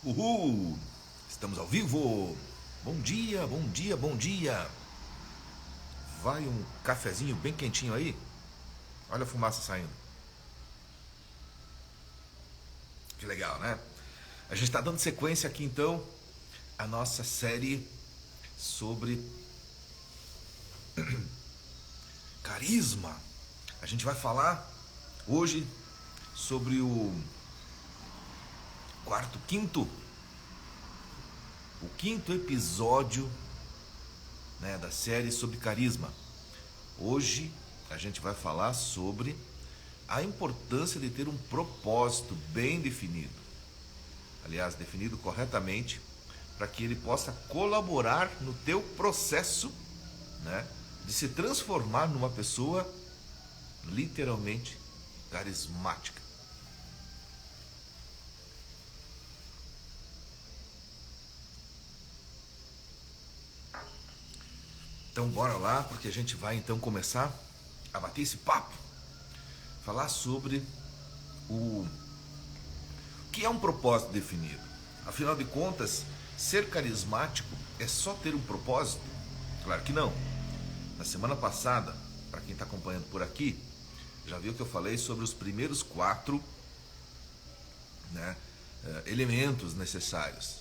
Uhul! Estamos ao vivo! Bom dia, bom dia, bom dia! Vai um cafezinho bem quentinho aí? Olha a fumaça saindo. Que legal, né? A gente está dando sequência aqui então à nossa série sobre carisma. A gente vai falar hoje sobre o quinto episódio, né, da série sobre carisma. Hoje a gente vai falar sobre a importância de ter um propósito bem definido. Aliás, definido corretamente, para que ele possa colaborar no teu processo, né, de se transformar numa pessoa literalmente carismática. Então bora lá, porque a gente vai então começar a bater esse papo, falar sobre o que é um propósito definido. Afinal de contas, ser carismático é só ter um propósito? Claro que não. Na semana passada, para quem está acompanhando por aqui, já viu que eu falei sobre os primeiros 4, né, elementos necessários.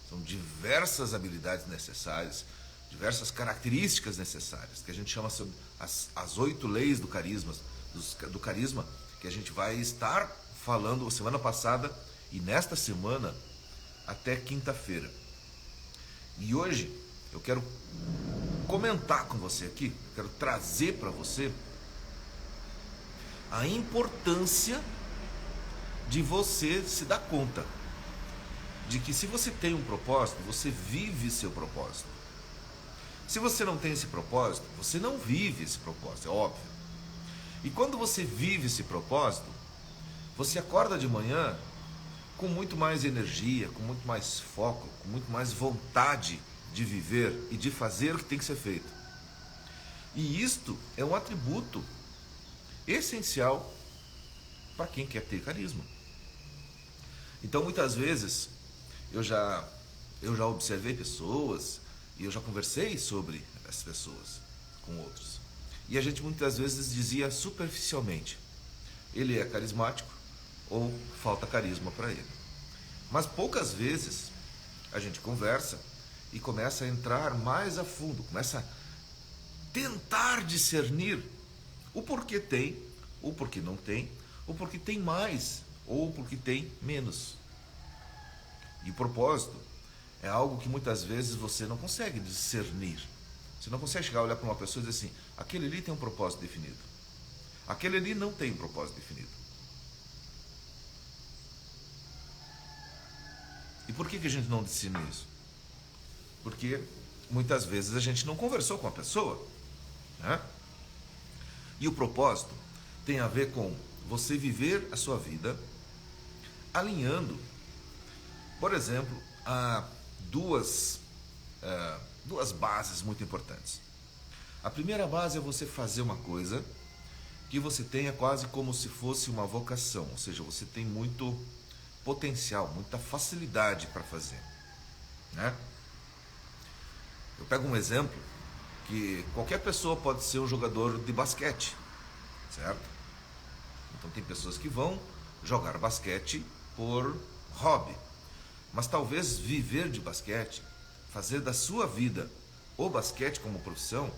São diversas habilidades necessárias, diversas características necessárias, que a gente chama sobre as 8 leis do carisma, que a gente vai estar falando semana passada e nesta semana até quinta-feira. E hoje eu quero comentar com você aqui, quero trazer para você a importância de você se dar conta de que se você tem um propósito, você vive seu propósito. Se você não tem esse propósito, você não vive esse propósito, é óbvio. E quando você vive esse propósito, você acorda de manhã com muito mais energia, com muito mais foco, com muito mais vontade de viver e de fazer o que tem que ser feito. E isto é um atributo essencial para quem quer ter carisma. Então, muitas vezes, eu já observei pessoas e eu já conversei sobre essas pessoas com outros. E a gente muitas vezes dizia superficialmente: ele é carismático ou falta carisma para ele. Mas poucas vezes a gente conversa e começa a entrar mais a fundo, começa a tentar discernir o porquê tem, o porquê não tem, o porquê tem mais ou o porquê tem menos. E o propósito é algo que muitas vezes você não consegue discernir. Você não consegue chegar a olhar para uma pessoa e dizer assim: aquele ali tem um propósito definido, aquele ali não tem um propósito definido. E por que a gente não discerne isso? Porque muitas vezes a gente não conversou com a pessoa, né? E o propósito tem a ver com você viver a sua vida alinhando, por exemplo, a duas bases muito importantes. A primeira base é você fazer uma coisa que você tenha quase como se fosse uma vocação, ou seja, você tem muito potencial, muita facilidade para fazer, né? Eu pego um exemplo que qualquer pessoa pode ser um jogador de basquete, certo? Então tem pessoas que vão jogar basquete por hobby, mas talvez viver de basquete, fazer da sua vida o basquete como profissão,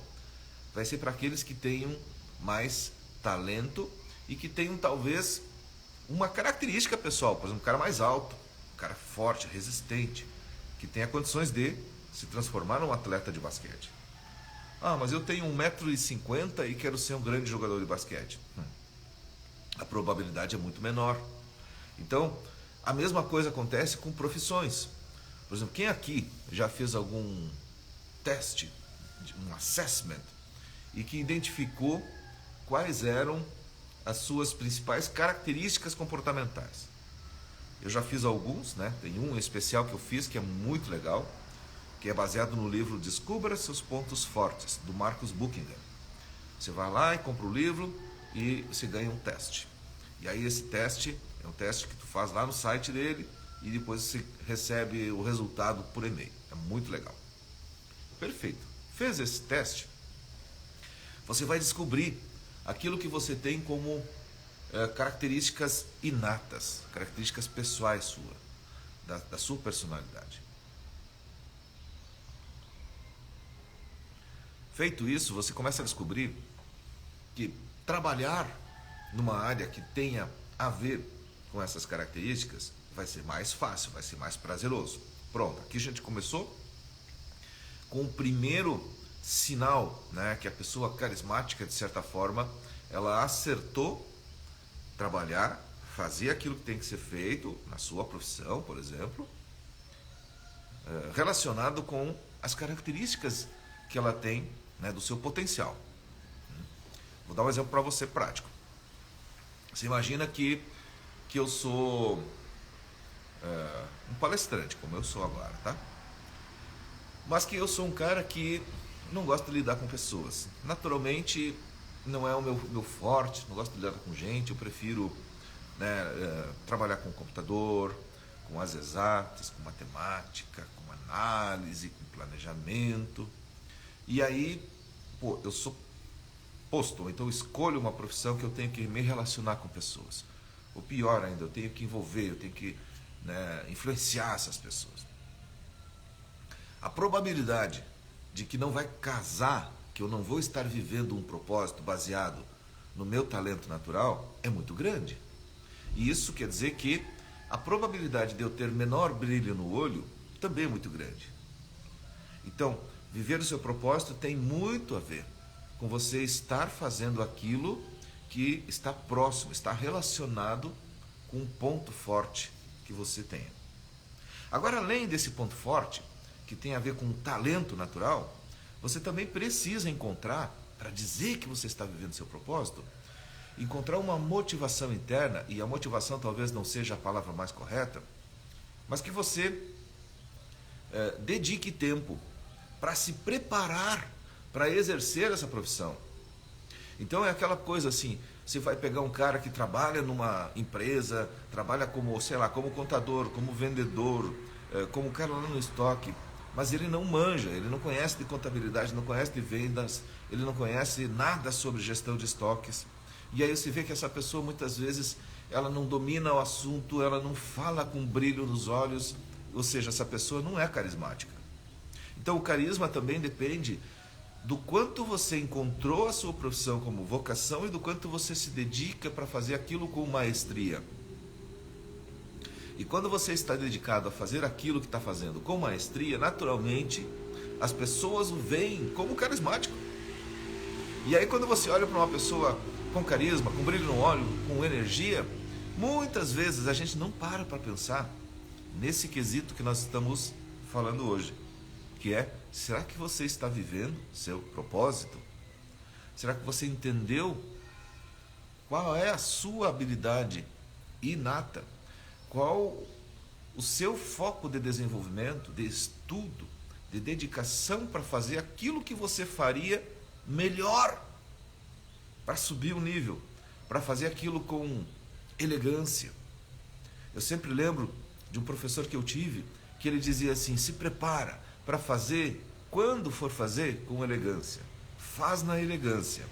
vai ser para aqueles que tenham mais talento e que tenham talvez uma característica pessoal, por exemplo, um cara mais alto, um cara forte, resistente, que tenha condições de se transformar num atleta de basquete. Ah, mas eu tenho 1,50 m e quero ser um grande jogador de basquete. A probabilidade é muito menor. Então, a mesma coisa acontece com profissões. Por exemplo, quem aqui já fez algum teste, um assessment, e que identificou quais eram as suas principais características comportamentais? Eu já fiz alguns, né? Tem um especial que eu fiz que é muito legal, que é baseado no livro Descubra Seus Pontos Fortes, do Marcus Buckingham. Você vai lá e compra o livro e você ganha um teste. E aí esse teste é um teste que tu faz lá no site dele, e depois você recebe o resultado por e-mail. É muito legal. Perfeito. Fez esse teste? Você vai descobrir aquilo que você tem como características inatas, características pessoais da sua personalidade. Feito isso, você começa a descobrir que trabalhar numa área que tenha a ver com essas características vai ser mais fácil, vai ser mais prazeroso. Pronto, aqui a gente começou com o primeiro sinal, né, que a pessoa carismática, de certa forma, ela acertou trabalhar, fazer aquilo que tem que ser feito na sua profissão, por exemplo, relacionado com as características que ela tem, né, do seu potencial. Vou dar um exemplo para você prático. Você imagina que eu sou um palestrante, como eu sou agora, tá? Mas que eu sou um cara que não gosta de lidar com pessoas. Naturalmente, não é o meu forte, não gosto de lidar com gente, eu prefiro, né, trabalhar com computador, com as exatas, com matemática, com análise, com planejamento. E aí, eu sou posto, então eu escolho uma profissão que eu tenho que me relacionar com pessoas. Ou pior ainda, eu tenho que envolver, eu tenho que, né, influenciar essas pessoas. A probabilidade de que não vai casar, que eu não vou estar vivendo um propósito baseado no meu talento natural é muito grande. E isso quer dizer que a probabilidade de eu ter menor brilho no olho também é muito grande. Então, viver o seu propósito tem muito a ver com você estar fazendo aquilo que está próximo, está relacionado com um ponto forte que você tenha. Agora, além desse ponto forte, que tem a ver com o talento natural, você também precisa encontrar, para dizer que você está vivendo seu propósito, encontrar uma motivação interna, e a motivação talvez não seja a palavra mais correta, mas que você dedique tempo para se preparar para exercer essa profissão. Então é aquela coisa assim, você vai pegar um cara que trabalha numa empresa, trabalha como, sei lá, como contador, como vendedor, como cara lá no estoque, mas ele não manja, ele não conhece de contabilidade, não conhece de vendas, ele não conhece nada sobre gestão de estoques. E aí você vê que essa pessoa muitas vezes ela não domina o assunto, ela não fala com brilho nos olhos, ou seja, essa pessoa não é carismática. Então o carisma também depende do quanto você encontrou a sua profissão como vocação e do quanto você se dedica para fazer aquilo com maestria. E quando você está dedicado a fazer aquilo que está fazendo com maestria, naturalmente as pessoas o veem como carismático. E aí quando você olha para uma pessoa com carisma, com brilho no olho, com energia, muitas vezes a gente não para pensar nesse quesito que nós estamos falando hoje, que é, será que você está vivendo seu propósito? Será que você entendeu qual é a sua habilidade inata? Qual o seu foco de desenvolvimento, de estudo, de dedicação para fazer aquilo que você faria melhor, para subir o nível, para fazer aquilo com elegância. Eu sempre lembro de um professor que eu tive, que ele dizia assim, se prepara para fazer, quando for fazer, com elegância. Faz na elegância.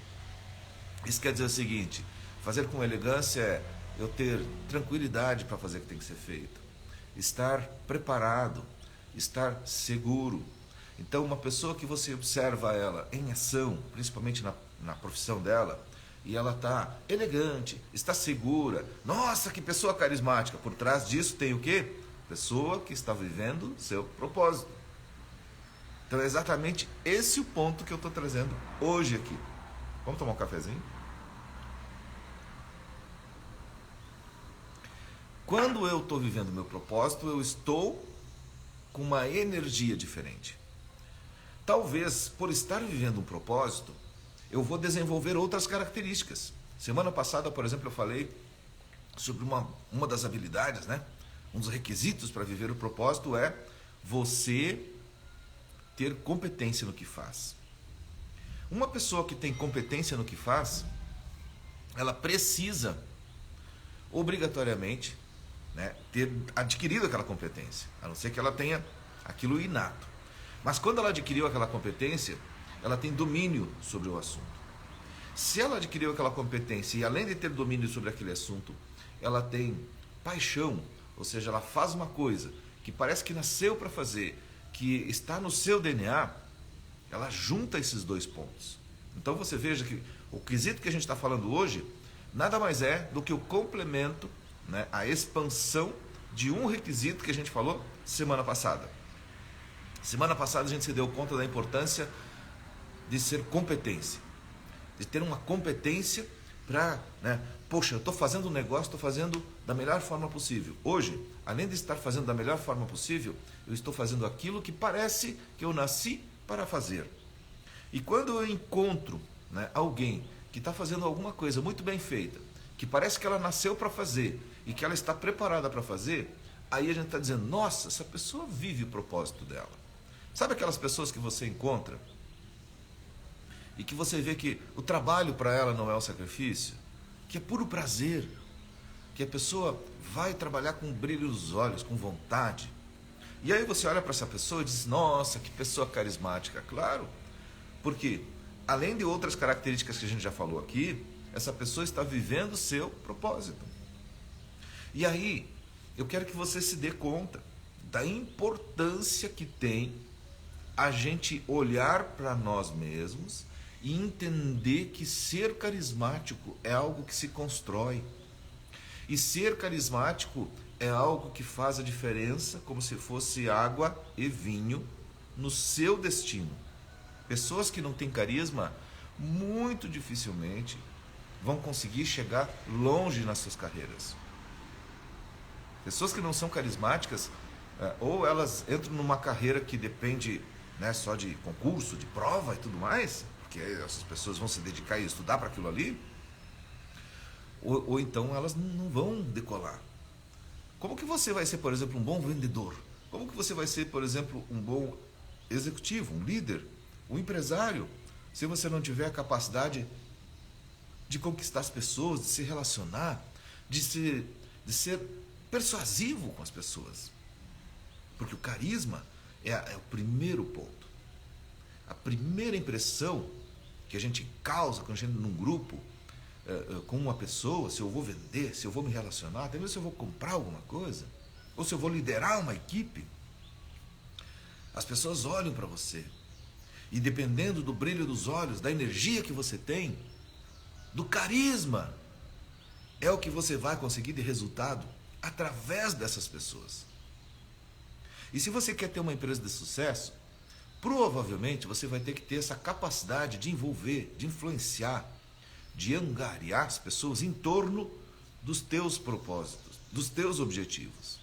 Isso quer dizer o seguinte, fazer com elegância é eu ter tranquilidade para fazer o que tem que ser feito, estar preparado, estar seguro. Então, uma pessoa que você observa ela em ação, principalmente na profissão dela, e ela está elegante, está segura, nossa, que pessoa carismática, por trás disso tem o quê? Pessoa que está vivendo seu propósito. Então é exatamente esse o ponto que eu estou trazendo hoje aqui. Vamos tomar um cafezinho? Quando eu estou vivendo meu propósito, eu estou com uma energia diferente. Talvez, por estar vivendo um propósito, eu vou desenvolver outras características. Semana passada, por exemplo, eu falei sobre uma das habilidades, né? Um dos requisitos para viver o propósito é você ter competência no que faz. Uma pessoa que tem competência no que faz, ela precisa, obrigatoriamente, né, ter adquirido aquela competência, a não ser que ela tenha aquilo inato. Mas quando ela adquiriu aquela competência, ela tem domínio sobre o assunto. Se ela adquiriu aquela competência e além de ter domínio sobre aquele assunto, ela tem paixão, ou seja, ela faz uma coisa que parece que nasceu para fazer, que está no seu DNA, ela junta esses dois pontos. Então você veja que o quesito que a gente está falando hoje nada mais é do que o complemento, né, a expansão de um requisito que a gente falou semana passada. Semana passada a gente se deu conta da importância de ser competência, de ter uma competência para, né, poxa, eu estou fazendo um negócio, estou fazendo da melhor forma possível. Hoje, além de estar fazendo da melhor forma possível, eu estou fazendo aquilo que parece que eu nasci para fazer. E quando eu encontro, né, alguém que está fazendo alguma coisa muito bem feita, que parece que ela nasceu para fazer e que ela está preparada para fazer, aí a gente está dizendo, nossa, essa pessoa vive o propósito dela. Sabe aquelas pessoas que você encontra e que você vê que o trabalho para ela não é um sacrifício, que é puro prazer, que a pessoa vai trabalhar com brilho nos olhos, com vontade. E aí você olha para essa pessoa e diz, nossa, que pessoa carismática. Claro, porque além de outras características que a gente já falou aqui, essa pessoa está vivendo o seu propósito. E aí, eu quero que você se dê conta da importância que tem a gente olhar para nós mesmos e entender que ser carismático é algo que se constrói. E ser carismático é algo que faz a diferença, como se fosse água e vinho no seu destino. Pessoas que não têm carisma, muito dificilmente vão conseguir chegar longe nas suas carreiras. Pessoas que não são carismáticas, ou elas entram numa carreira que depende, né, só de concurso, de prova e tudo mais, porque essas pessoas vão se dedicar e estudar para aquilo ali, ou então elas não vão decolar. Como que você vai ser, por exemplo, um bom vendedor? Como que você vai ser, por exemplo, um bom executivo, um líder, um empresário, se você não tiver a capacidade de conquistar as pessoas, de se relacionar, de ser persuasivo com as pessoas? Porque o carisma é o primeiro ponto. A primeira impressão que a gente causa quando a gente num grupo, com uma pessoa, se eu vou vender, se eu vou me relacionar, até mesmo se eu vou comprar alguma coisa, ou se eu vou liderar uma equipe, as pessoas olham para você. E dependendo do brilho dos olhos, da energia que você tem, do carisma, é o que você vai conseguir de resultado através dessas pessoas. E se você quer ter uma empresa de sucesso, provavelmente você vai ter que ter essa capacidade de envolver, de influenciar, de angariar as pessoas em torno dos teus propósitos, dos teus objetivos.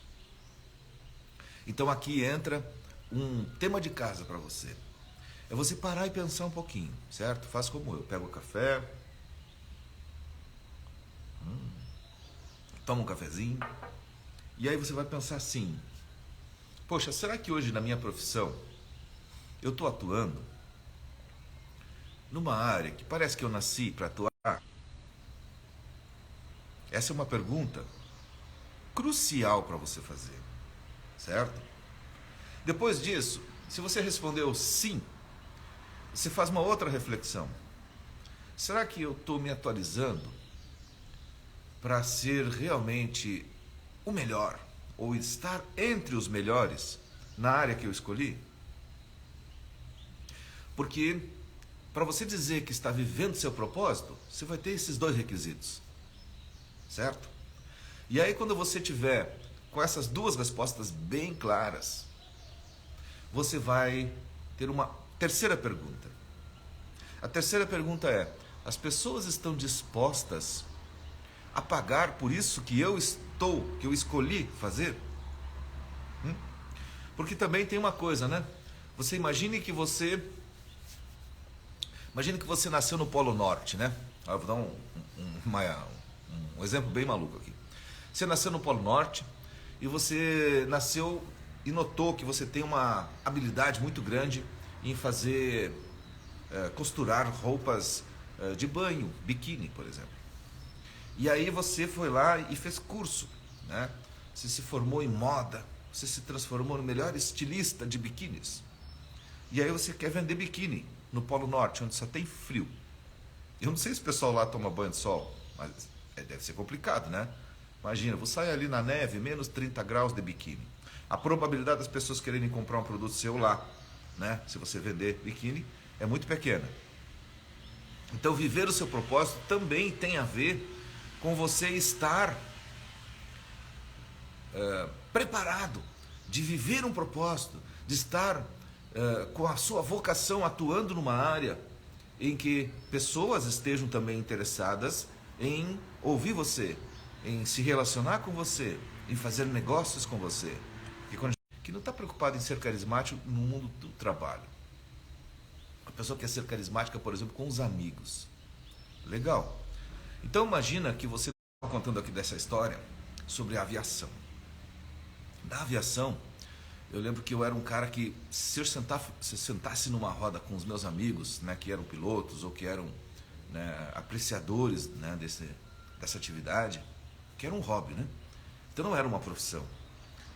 Então aqui entra um tema de casa para você. É você parar e pensar um pouquinho, certo? Faz como eu, pego o café, toma um cafezinho, e aí você vai pensar assim, poxa, será que hoje na minha profissão eu estou atuando numa área que parece que eu nasci para atuar? Essa é uma pergunta crucial para você fazer, certo? Depois disso, se você respondeu sim, você faz uma outra reflexão. Será que eu estou me atualizando para ser realmente o melhor, ou estar entre os melhores na área que eu escolhi? Porque para você dizer que está vivendo seu propósito, você vai ter esses dois requisitos, certo? E aí quando você tiver com essas duas respostas bem claras, você vai ter uma terceira pergunta. A terceira pergunta é: as pessoas estão dispostas a pagar por isso que eu escolhi fazer? Porque também tem uma coisa, né? Você imagine que você nasceu no Polo Norte, né? Eu vou dar um exemplo bem maluco aqui. Você nasceu no Polo Norte e você nasceu e notou que você tem uma habilidade muito grande em fazer, costurar roupas de banho, biquíni, por exemplo. E aí você foi lá e fez curso, né? você se formou em moda, você se transformou no melhor estilista de biquínis. E aí você quer vender biquíni no Polo Norte, onde só tem frio. Eu não sei se o pessoal lá toma banho de sol, mas deve ser complicado, né? Imagina, vou sair ali na neve, menos 30 graus de biquíni. A probabilidade das pessoas quererem comprar um produto seu lá, né? Se você vender biquíni, é muito pequena. Então, viver o seu propósito também tem a ver com você estar preparado de viver um propósito, de estar com a sua vocação atuando numa área em que pessoas estejam também interessadas em ouvir você, em se relacionar com você, em fazer negócios com você. Que não está preocupado em ser carismático no mundo do trabalho. A pessoa quer ser carismática, por exemplo, com os amigos. Legal. Então imagina que você está contando aqui dessa história sobre a aviação. Da aviação, eu lembro que eu era um cara que, se eu sentasse numa roda com os meus amigos, né, que eram pilotos ou que eram, né, apreciadores, né, dessa atividade, que era um hobby, né? Então não era uma profissão.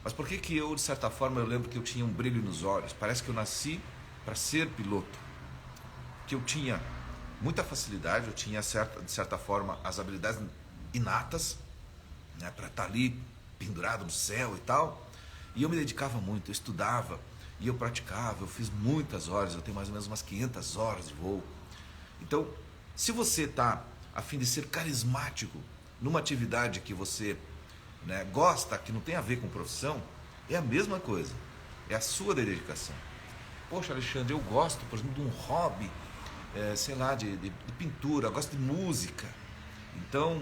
Mas por que eu, de certa forma, eu lembro que eu tinha um brilho nos olhos? Parece que eu nasci para ser piloto. Que eu tinha muita facilidade, eu tinha, de certa forma, as habilidades inatas, né, para estar ali pendurado no céu e tal. E eu me dedicava muito, eu estudava e eu praticava, eu fiz muitas horas, eu tenho mais ou menos umas 500 horas de voo. Então, se você está a fim de ser carismático numa atividade que você, né, gosta, que não tem a ver com profissão, é a mesma coisa, é a sua dedicação. Poxa, Alexandre, eu gosto, por exemplo, de um hobby, sei lá, de pintura, eu gosto de música. Então,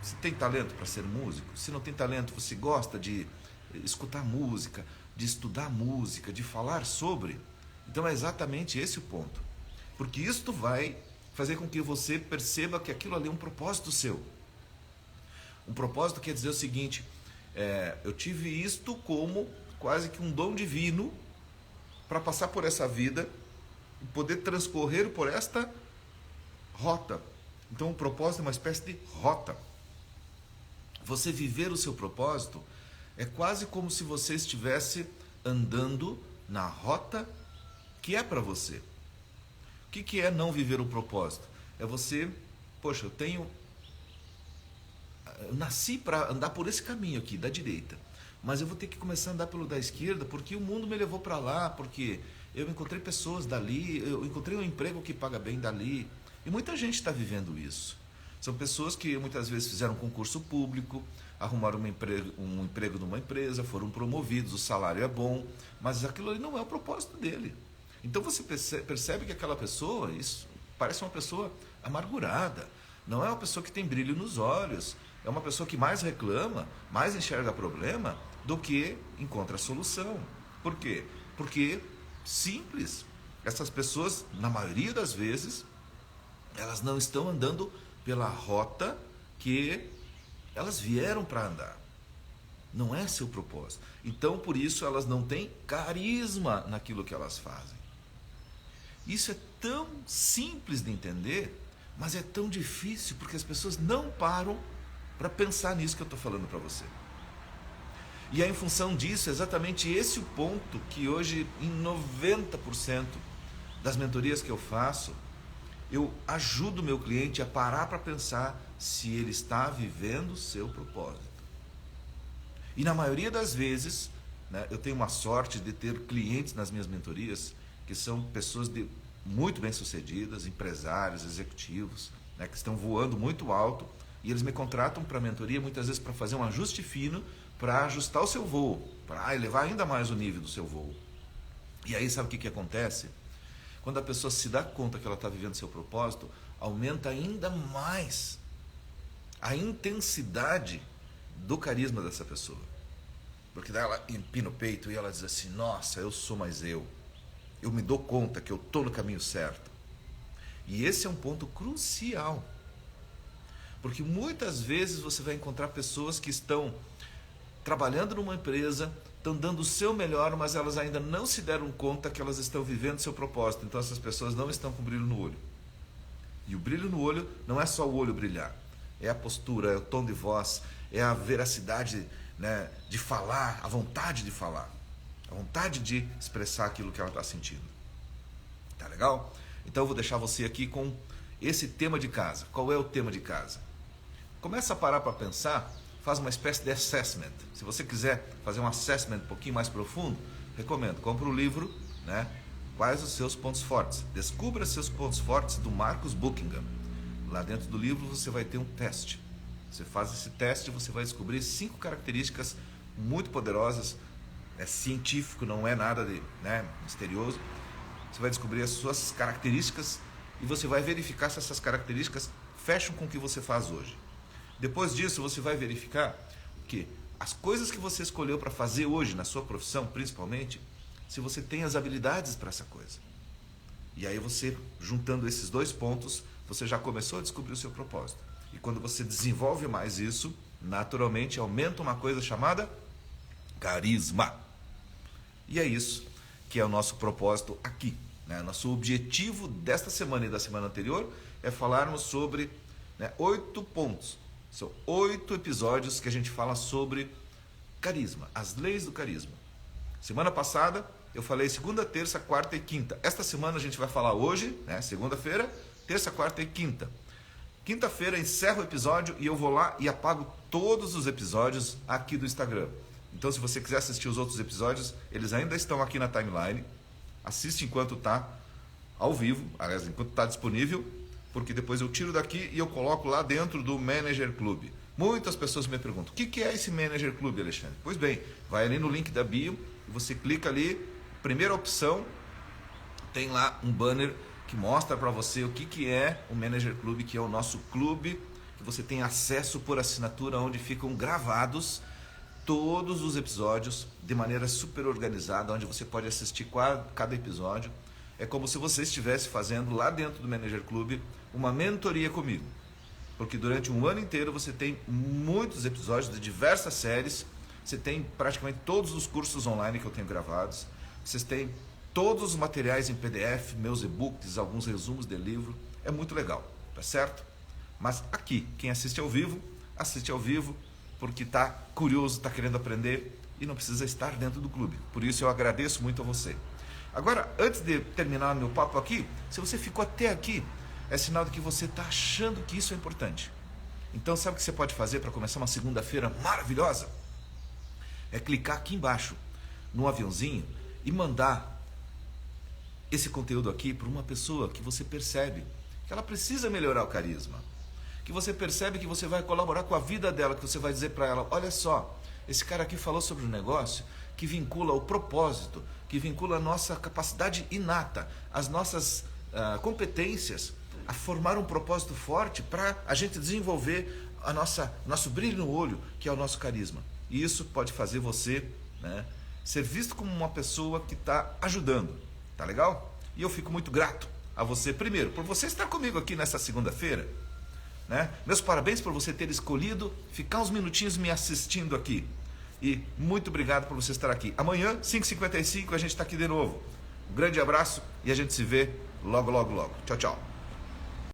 você tem talento para ser músico? Se não tem talento, você gosta de escutar música, de estudar música, de falar sobre? Então é exatamente esse o ponto. Porque isto vai fazer com que você perceba que aquilo ali é um propósito seu. Um propósito quer dizer o seguinte, eu tive isto como quase que um dom divino para passar por essa vida e poder transcorrer por esta rota. Então o propósito é uma espécie de rota. Você viver o seu propósito é quase como se você estivesse andando na rota que é para você. O que é não viver o propósito? É você, poxa, eu nasci para andar por esse caminho aqui, da direita, mas eu vou ter que começar a andar pelo da esquerda, porque o mundo me levou para lá, porque eu encontrei pessoas dali, eu encontrei um emprego que paga bem dali, e muita gente está vivendo isso. São pessoas que muitas vezes fizeram um concurso público, arrumaram um emprego numa empresa, foram promovidos, o salário é bom, mas aquilo ali não é o propósito dele. Então você percebe que aquela pessoa, isso parece uma pessoa amargurada, não é uma pessoa que tem brilho nos olhos, é uma pessoa que mais reclama, mais enxerga problema do que encontra solução. Por quê? Porque, simples, essas pessoas, na maioria das vezes, elas não estão andando pela rota que elas vieram para andar. Não é seu propósito. Então, por isso, elas não têm carisma naquilo que elas fazem. Isso é tão simples de entender, mas é tão difícil porque as pessoas não param para pensar nisso que eu estou falando para você. E é em função disso, é exatamente esse o ponto que hoje, em 90% das mentorias que eu faço, eu ajudo o meu cliente a parar para pensar se ele está vivendo o seu propósito. E na maioria das vezes, né, eu tenho uma sorte de ter clientes nas minhas mentorias que são pessoas muito bem-sucedidas, empresários, executivos, né, que estão voando muito alto e eles me contratam para mentoria muitas vezes para fazer um ajuste fino para ajustar o seu voo, para elevar ainda mais o nível do seu voo. E aí sabe o que acontece? Quando a pessoa se dá conta que ela está vivendo seu propósito, aumenta ainda mais a intensidade do carisma dessa pessoa. Porque daí ela empina o peito e ela diz assim, nossa, eu sou mais eu. Eu me dou conta que eu estou no caminho certo. E esse é um ponto crucial. Porque muitas vezes você vai encontrar pessoas que estão trabalhando numa empresa, estão dando o seu melhor, mas elas ainda não se deram conta que elas estão vivendo seu propósito. Então essas pessoas não estão com brilho no olho. E o brilho no olho não é só o olho brilhar. É a postura, é o tom de voz, é a veracidade, né, de falar, a vontade de falar, a vontade de expressar aquilo que ela está sentindo. Tá legal? Então eu vou deixar você aqui com esse tema de casa. Qual é o tema de casa? Começa a parar para pensar, faz uma espécie de assessment. Se você quiser fazer um assessment um pouquinho mais profundo, recomendo, compra o livro, né? Quais os seus pontos fortes? Descubra seus pontos fortes, do Marcus Buckingham. Lá dentro do livro você vai ter um teste. Você faz esse teste e você vai descobrir 5 características muito poderosas. É científico, não é nada de, né, misterioso. Você vai descobrir as suas características e você vai verificar se essas características fecham com o que você faz hoje. Depois disso, você vai verificar que as coisas que você escolheu para fazer hoje, na sua profissão principalmente, se você tem as habilidades para essa coisa. E aí você, juntando esses 2 pontos, você já começou a descobrir o seu propósito. E quando você desenvolve mais isso, naturalmente aumenta uma coisa chamada carisma. E é isso que é o nosso propósito aqui, né? Nosso objetivo desta semana e da semana anterior é falarmos sobre, né, 8 pontos. São 8 episódios que a gente fala sobre carisma, as leis do carisma. Semana passada eu falei segunda, terça, quarta e quinta. Esta semana a gente vai falar hoje, né, segunda-feira, terça, quarta e quinta. Quinta-feira encerro o episódio e eu vou lá e apago todos os episódios aqui do Instagram. Então, se você quiser assistir os outros episódios, eles ainda estão aqui na timeline. Assiste enquanto está ao vivo, aliás, enquanto está disponível, porque depois eu tiro daqui e eu coloco lá dentro do Manager Club. Muitas pessoas me perguntam, o que é esse Manager Club, Alexandre? Pois bem, vai ali no link da bio e você clica ali, primeira opção, tem lá um banner que mostra para você o que é o Manager Club, que é o nosso clube, que você tem acesso por assinatura, onde ficam gravados todos os episódios de maneira super organizada, onde você pode assistir cada episódio. É como se você estivesse fazendo lá dentro do Manager Club uma mentoria comigo. Porque durante um ano inteiro você tem muitos episódios de diversas séries, você tem praticamente todos os cursos online que eu tenho gravados, vocês têm todos os materiais em PDF, meus e-books, alguns resumos de livro, é muito legal, tá certo? Mas aqui, quem assiste ao vivo porque está curioso, está querendo aprender e não precisa estar dentro do clube. Por isso eu agradeço muito a você. Agora, antes de terminar meu papo aqui, se você ficou até aqui, é sinal de que você está achando que isso é importante. Então, sabe o que você pode fazer para começar uma segunda-feira maravilhosa? É clicar aqui embaixo, no aviãozinho, e mandar esse conteúdo aqui para uma pessoa que você percebe que ela precisa melhorar o carisma. Que você percebe que você vai colaborar com a vida dela, que você vai dizer para ela, olha só, esse cara aqui falou sobre um negócio que vincula o propósito, que vincula a nossa capacidade inata, as nossas competências, a formar um propósito forte para a gente desenvolver nosso brilho no olho, que é o nosso carisma. E isso pode fazer você, né, ser visto como uma pessoa que está ajudando. Tá legal? E eu fico muito grato a você, primeiro, por você estar comigo aqui nessa segunda-feira, né? Meus parabéns por você ter escolhido ficar uns minutinhos me assistindo aqui. E muito obrigado por você estar aqui. Amanhã, 5h55, a gente está aqui de novo. Um grande abraço e a gente se vê logo, logo, logo. Tchau, tchau.